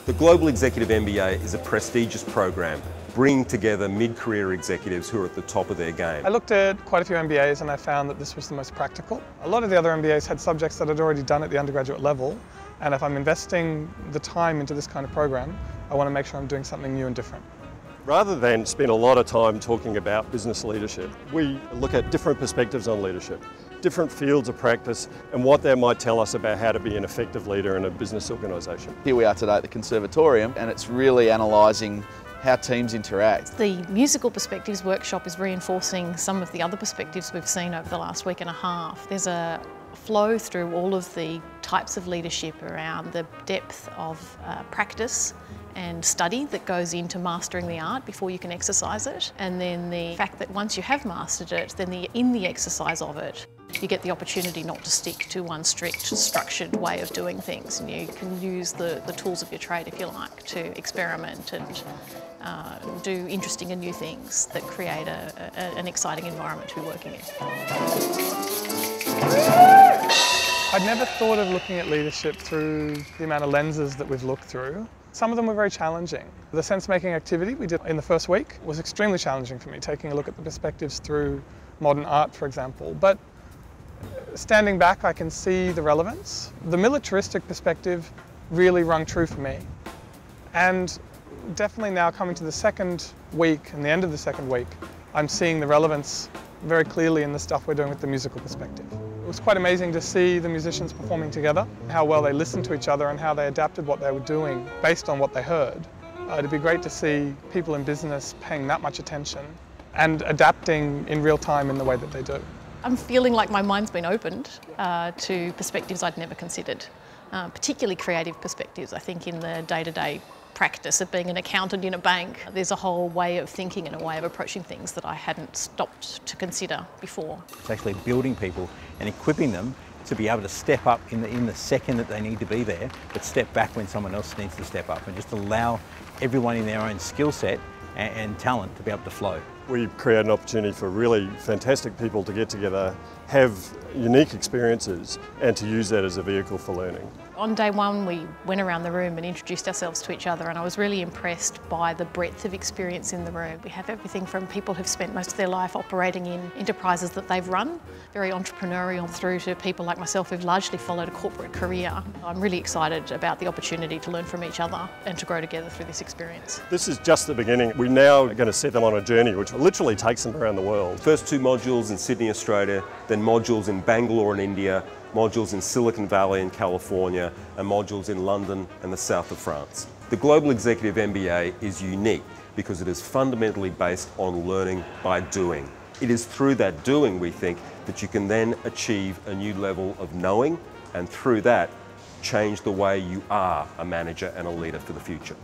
The Global Executive MBA is a prestigious program bringing together mid-career executives who are at the top of their game. I looked at quite a few MBAs and I found that this was the most practical. A lot of the other MBAs had subjects that I'd already done at the undergraduate level, and if I'm investing the time into this kind of program, I want to make sure I'm doing something new and different. Rather than spend a lot of time talking about business leadership, we look at different perspectives on leadership, different fields of practice, and what that might tell us about how to be an effective leader in a business organisation. Here we are today at the Conservatorium, and it's really analysing how teams interact. The musical perspectives workshop is reinforcing some of the other perspectives we've seen over the last week and a half. There's a flow through all of the types of leadership around the depth of practice and study that goes into mastering the art before you can exercise it, and then the fact that once you have mastered it, then in the exercise of it, you get the opportunity not to stick to one strict, structured way of doing things, and you can use the tools of your trade, if you like, to experiment and do interesting and new things that create an exciting environment to be working in. I'd never thought of looking at leadership through the amount of lenses that we've looked through. Some of them were very challenging. The sense-making activity we did in the first week was extremely challenging for me, taking a look at the perspectives through modern art, for example. But standing back, I can see the relevance. The militaristic perspective really rung true for me. And definitely now coming to the second week and the end of the second week, I'm seeing the relevance very clearly in the stuff we're doing with the musical perspective. It was quite amazing to see the musicians performing together, how well they listened to each other and how they adapted what they were doing based on what they heard. It'd be great to see people in business paying that much attention and adapting in real time in the way that they do. I'm feeling like my mind's been opened to perspectives I'd never considered, particularly creative perspectives. I think in the day-to-day practice of being an accountant in a bank, there's a whole way of thinking and a way of approaching things that I hadn't stopped to consider before. It's actually building people and equipping them to be able to step up in the second that they need to be there, but step back when someone else needs to step up, and just allow everyone in their own skill set and talent to be able to flow. We create an opportunity for really fantastic people to get together, have unique experiences, and to use that as a vehicle for learning. On day one, we went around the room and introduced ourselves to each other, and I was really impressed by the breadth of experience in the room. We have everything from people who've spent most of their life operating in enterprises that they've run, very entrepreneurial, through to people like myself who've largely followed a corporate career. I'm really excited about the opportunity to learn from each other and to grow together through this experience. This is just the beginning. We now are going to set them on a journey which literally takes them around the world. First 2 modules in Sydney, Australia, then modules in Bangalore in India, modules in Silicon Valley in California, and modules in London and the south of France. The Global Executive MBA is unique because it is fundamentally based on learning by doing. It is through that doing, we think, that you can then achieve a new level of knowing, and through that, change the way you are a manager and a leader for the future.